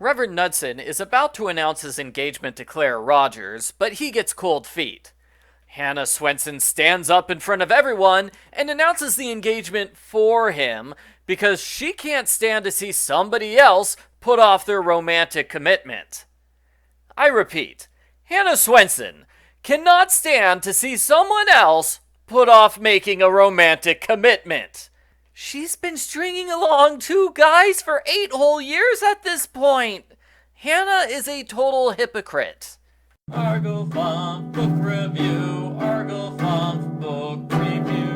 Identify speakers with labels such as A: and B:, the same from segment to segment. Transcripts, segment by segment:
A: Reverend Knudsen is about to announce his engagement to Claire Rogers, but he gets cold feet. Hannah Swensen stands up in front of everyone and announces the engagement for him because she can't stand to see somebody else put off their romantic commitment. I repeat, Hannah Swensen cannot stand to see someone else put off making a romantic commitment. She's been stringing along 2 guys for 8 whole years at this point. Hannah is a total hypocrite.
B: Argo Funk Book Review. Argo Funk Book Review.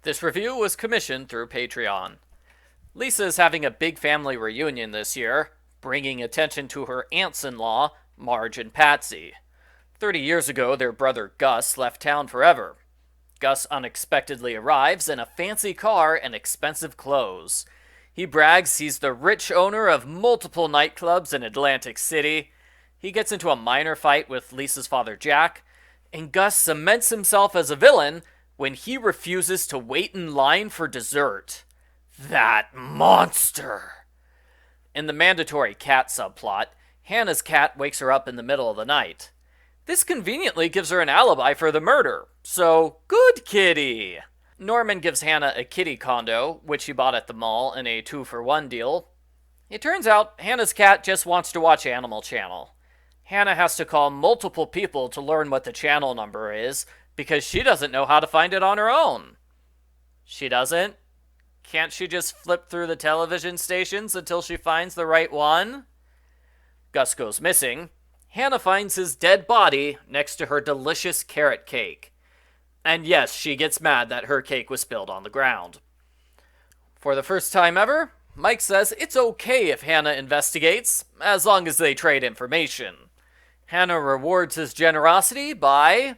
A: This review was commissioned through Patreon. Lisa is having a big family reunion this year, bringing attention to her aunts-in-law, Marge and Patsy. 30 years ago, their brother Gus left town forever. Gus unexpectedly arrives in a fancy car and expensive clothes. He brags he's the rich owner of multiple nightclubs in Atlantic City. He gets into a minor fight with Lisa's father Jack, and Gus cements himself as a villain when he refuses to wait in line for dessert. That monster! In the mandatory cat subplot, Hannah's cat wakes her up in the middle of the night. This conveniently gives her an alibi for the murder, so good kitty! Norman gives Hannah a kitty condo, which he bought at the mall in a 2-for-1 deal. It turns out Hannah's cat just wants to watch Animal Channel. Hannah has to call multiple people to learn what the channel number is, because she doesn't know how to find it on her own. She doesn't? Can't she just flip through the television stations until she finds the right one? Gus goes missing. Hannah finds his dead body next to her delicious carrot cake. And yes, she gets mad that her cake was spilled on the ground. For the first time ever, Mike says it's okay if Hannah investigates, as long as they trade information. Hannah rewards his generosity by,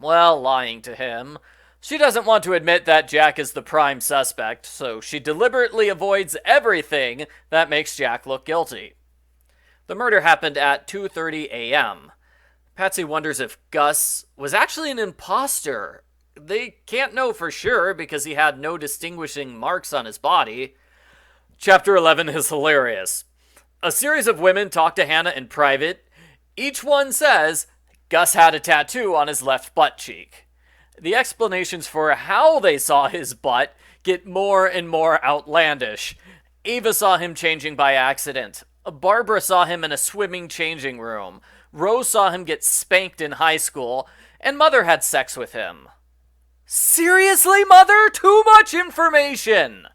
A: well, lying to him. She doesn't want to admit that Jack is the prime suspect, so she deliberately avoids everything that makes Jack look guilty. The murder happened at 2:30 a.m. Patsy wonders if Gus was actually an imposter. They can't know for sure because he had no distinguishing marks on his body. Chapter 11 is hilarious. A series of women talk to Hannah in private. Each one says Gus had a tattoo on his left butt cheek. The explanations for how they saw his butt get more and more outlandish. Ava saw him changing by accident. Barbara saw him in a swimming changing room. Rose saw him get spanked in high school. And Mother had sex with him. Seriously, Mother? Too much information!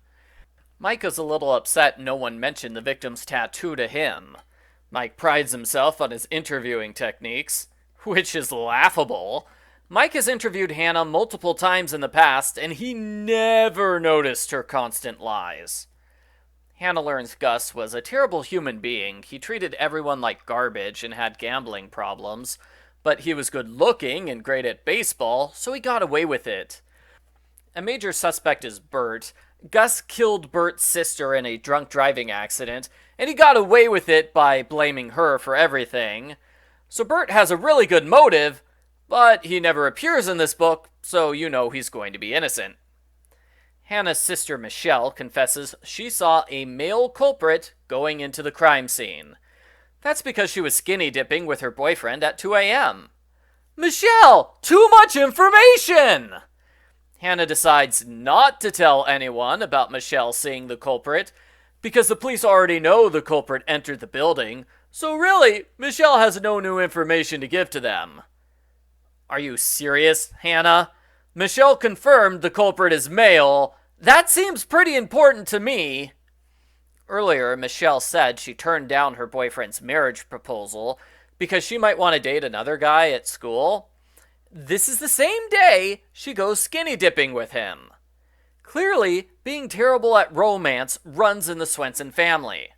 A: Mike is a little upset no one mentioned the victim's tattoo to him. Mike prides himself on his interviewing techniques, which is laughable. Mike has interviewed Hannah multiple times in the past, and he never noticed her constant lies. Hannah learns Gus was a terrible human being. He treated everyone like garbage and had gambling problems, but he was good looking and great at baseball, so he got away with it. A major suspect is Bert. Gus killed Bert's sister in a drunk driving accident, and he got away with it by blaming her for everything. So Bert has a really good motive, but he never appears in this book, so you know he's going to be innocent. Hannah's sister Michelle confesses she saw a male culprit going into the crime scene. That's because she was skinny dipping with her boyfriend at 2 a.m. Michelle! Too much information! Hannah decides not to tell anyone about Michelle seeing the culprit, because the police already know the culprit entered the building, so really, Michelle has no new information to give to them. Are you serious, Hannah? Michelle confirmed the culprit is male. That seems pretty important to me. Earlier, Michelle said she turned down her boyfriend's marriage proposal because she might want to date another guy at school. This is the same day she goes skinny dipping with him. Clearly, being terrible at romance runs in the Swensen family.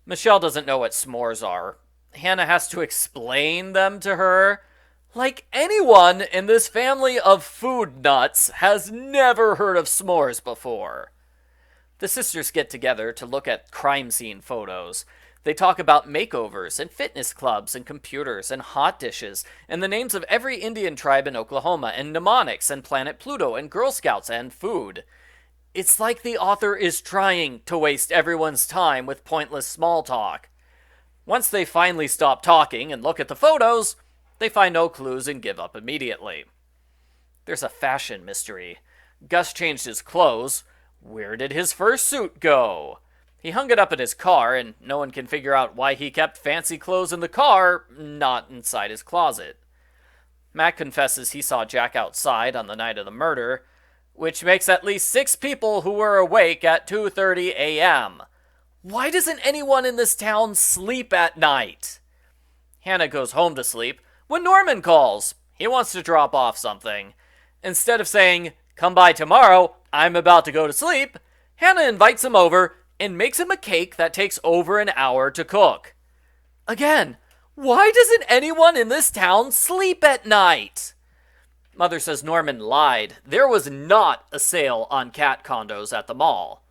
A: Michelle doesn't know what s'mores are. Hannah has to explain them to her. Like anyone in this family of food nuts has never heard of s'mores before. The sisters get together to look at crime scene photos. They talk about makeovers and fitness clubs and computers and hot dishes and the names of every Indian tribe in Oklahoma and mnemonics and Planet Pluto and Girl Scouts and food. It's like the author is trying to waste everyone's time with pointless small talk. Once they finally stop talking and look at the photos, they find no clues and give up immediately. There's a fashion mystery. Gus changed his clothes. Where did his first suit go? He hung it up in his car, and no one can figure out why he kept fancy clothes in the car, not inside his closet. Mac confesses he saw Jack outside on the night of the murder, which makes at least 6 people who were awake at 2:30 a.m. Why doesn't anyone in this town sleep at night? Hannah goes home to sleep when Norman calls. He wants to drop off something. Instead of saying, "Come by tomorrow, I'm about to go to sleep," Hannah invites him over and makes him a cake that takes over an hour to cook. Again, why doesn't anyone in this town sleep at night? Mother says Norman lied. There was not a sale on cat condos at the mall.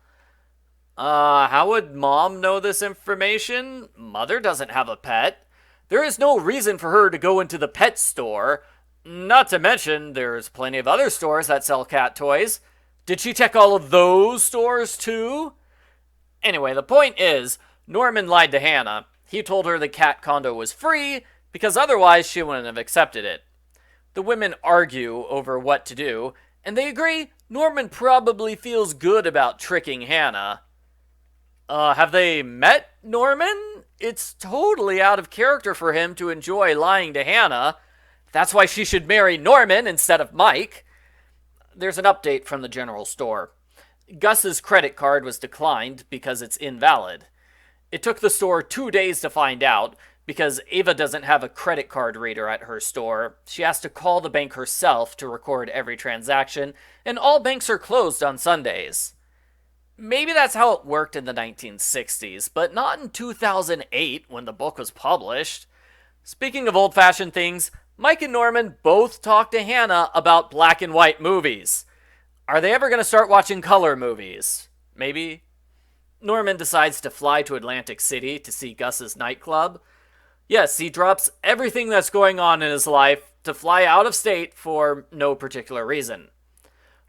A: How would Mom know this information? Mother doesn't have a pet. There is no reason for her to go into the pet store. Not to mention, there's plenty of other stores that sell cat toys. Did she check all of those stores too? Anyway, the point is, Norman lied to Hannah. He told her the cat condo was free, because otherwise she wouldn't have accepted it. The women argue over what to do, and they agree Norman probably feels good about tricking Hannah. Have they met Norman? It's totally out of character for him to enjoy lying to Hannah. That's why she should marry Norman instead of Mike. There's an update from the general store. Gus's credit card was declined because it's invalid. It took the store 2 days to find out. Because Ava doesn't have a credit card reader at her store, she has to call the bank herself to record every transaction, and all banks are closed on Sundays. Maybe that's how it worked in the 1960s, but not in 2008 when the book was published. Speaking of old-fashioned things, Mike and Norman both talked to Hannah about black and white movies. Are they ever going to start watching color movies? Maybe. Norman decides to fly to Atlantic City to see Gus's nightclub. Yes, he drops everything that's going on in his life to fly out of state for no particular reason.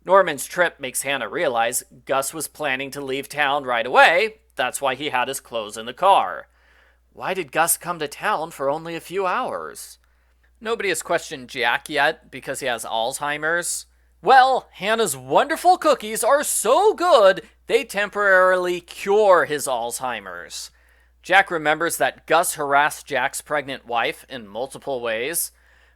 A: Norman's trip makes Hannah realize Gus was planning to leave town right away. That's why he had his clothes in the car. Why did Gus come to town for only a few hours? Nobody has questioned Jack yet because he has Alzheimer's. Well, Hannah's wonderful cookies are so good, they temporarily cure his Alzheimer's. Jack remembers that Gus harassed Jack's pregnant wife in multiple ways.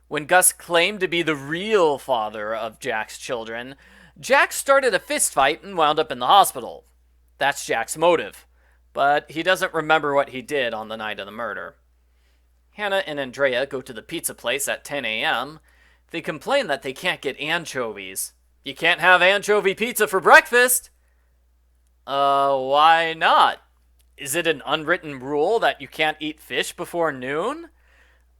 A: When Gus claimed to be the real father of Jack's children, Jack started a fistfight and wound up in the hospital. That's Jack's motive, but he doesn't remember what he did on the night of the murder. Hannah and Andrea go to the pizza place at 10 a.m. They complain that they can't get anchovies. You can't have anchovy pizza for breakfast. Why not? Is it an unwritten rule that you can't eat fish before noon?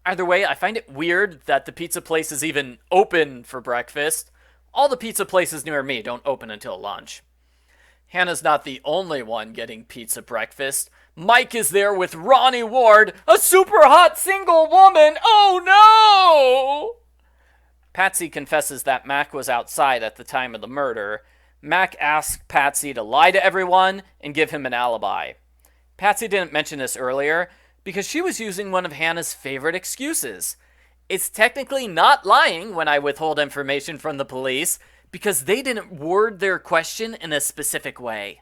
A: Either way, I find it weird that the pizza place is even open for breakfast. All the pizza places near me don't open until lunch. Hannah's not the only one getting pizza breakfast. Mike is there with Ronnie Ward, a super hot single woman. Oh no! Patsy confesses that Mac was outside at the time of the murder. Mac asks Patsy to lie to everyone and give him an alibi. Patsy didn't mention this earlier because she was using one of Hannah's favorite excuses. It's technically not lying when I withhold information from the police because they didn't word their question in a specific way.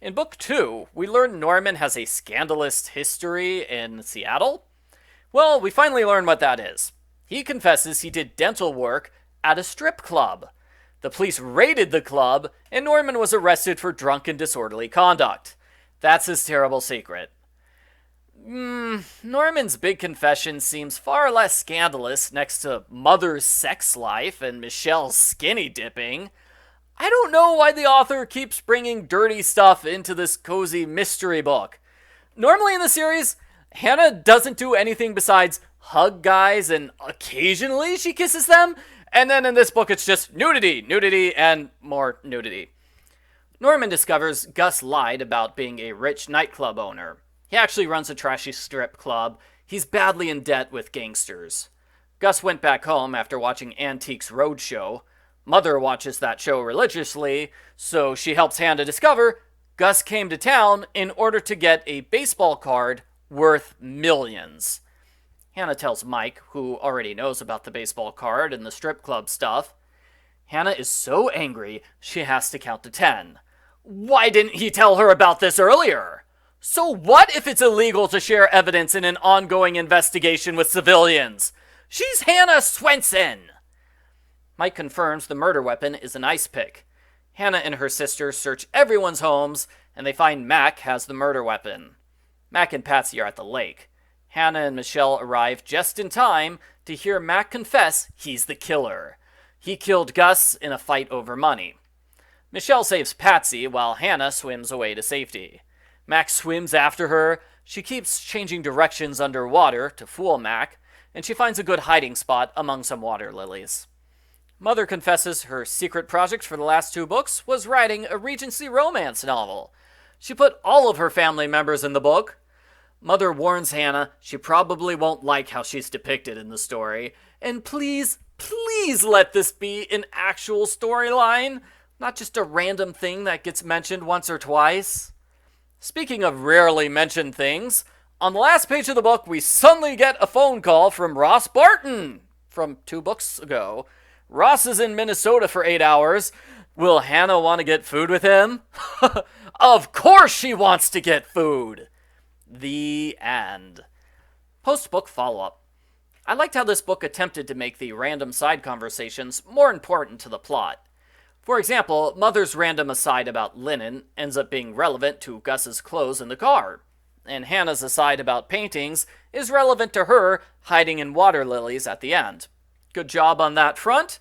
A: In Book 2, we learn Norman has a scandalous history in Seattle. Well, we finally learn what that is. He confesses he did dental work at a strip club. The police raided the club, and Norman was arrested for drunk and disorderly conduct. That's his terrible secret. Norman's big confession seems far less scandalous next to Mother's sex life and Michelle's skinny dipping. I don't know why the author keeps bringing dirty stuff into this cozy mystery book. Normally in the series, Hannah doesn't do anything besides hug guys and occasionally she kisses them, and then in this book it's just nudity, nudity, and more nudity. Norman discovers Gus lied about being a rich nightclub owner. He actually runs a trashy strip club. He's badly in debt with gangsters. Gus went back home after watching Antiques Roadshow. Mother watches that show religiously, so she helps Hannah discover Gus came to town in order to get a baseball card worth millions. Hannah tells Mike, who already knows about the baseball card and the strip club stuff. Hannah is so angry, she has to count to 10. Why didn't he tell her about this earlier? So what if it's illegal to share evidence in an ongoing investigation with civilians? She's Hannah Swensen! Mike confirms the murder weapon is an ice pick. Hannah and her sister search everyone's homes, and they find Mac has the murder weapon. Mac and Patsy are at the lake. Hannah and Michelle arrive just in time to hear Mac confess he's the killer. He killed Gus in a fight over money. Michelle saves Patsy while Hannah swims away to safety. Mac swims after her. She keeps changing directions underwater to fool Mac, and she finds a good hiding spot among some water lilies. Mother confesses her secret project for the last 2 books was writing a Regency romance novel. She put all of her family members in the book. Mother warns Hannah she probably won't like how she's depicted in the story, and please let this be an actual storyline, not just a random thing that gets mentioned once or twice. Speaking of rarely mentioned things, on the last page of the book we suddenly get a phone call from Ross Barton from 2 books ago. Ross is in Minnesota for 8 hours. Will Hannah want to get food with him? Of course she wants to get food! The end. Post-book follow-up. I liked how this book attempted to make the random side conversations more important to the plot. For example, Mother's random aside about linen ends up being relevant to Gus's clothes in the car, and Hannah's aside about paintings is relevant to her hiding in water lilies at the end. Good job on that front.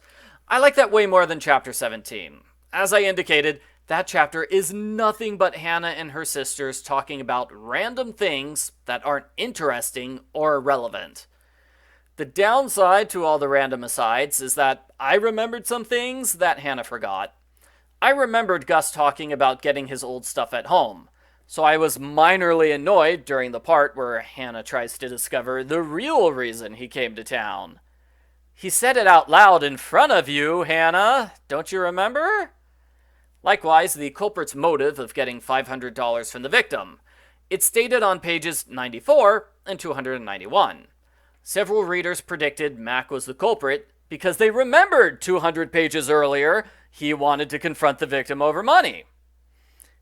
A: I like that way more than Chapter 17. As I indicated, that chapter is nothing but Hannah and her sisters talking about random things that aren't interesting or relevant. The downside to all the random asides is that I remembered some things that Hannah forgot. I remembered Gus talking about getting his old stuff at home, so I was minorly annoyed during the part where Hannah tries to discover the real reason he came to town. He said it out loud in front of you, Hannah. Don't you remember? Likewise, the culprit's motive of getting $500 from the victim. It's stated on pages 94 and 291. Several readers predicted Mac was the culprit because they remembered 200 pages earlier he wanted to confront the victim over money.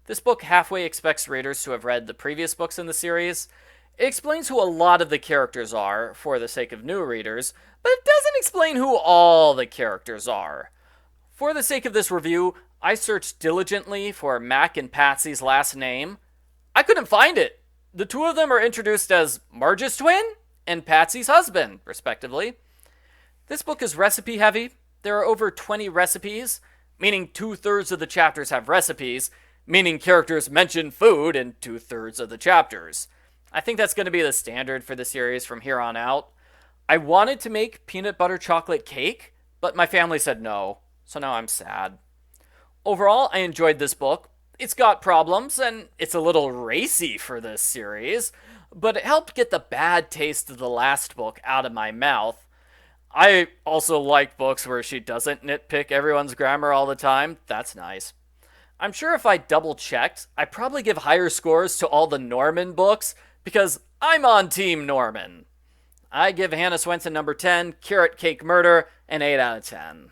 A: This book halfway expects readers to have read the previous books in the series. It explains who a lot of the characters are, for the sake of new readers, but it doesn't explain who all the characters are. For the sake of this review, I searched diligently for Mac and Patsy's last name. I couldn't find it. The 2 of them are introduced as Marge's twin and Patsy's husband, respectively. This book is recipe heavy. There are over 20 recipes, meaning 2/3 of the chapters have recipes, meaning characters mention food in 2/3 of the chapters. I think that's going to be the standard for the series from here on out. I wanted to make peanut butter chocolate cake, but my family said no, so now I'm sad. Overall, I enjoyed this book. It's got problems, and it's a little racy for this series, but it helped get the bad taste of the last book out of my mouth. I also like books where she doesn't nitpick everyone's grammar all the time. That's nice. I'm sure if I double-checked, I'd probably give higher scores to all the Norman books, because I'm on Team Norman. I give Hannah Swensen number 10, Carrot Cake Murder, an 8 out of 10.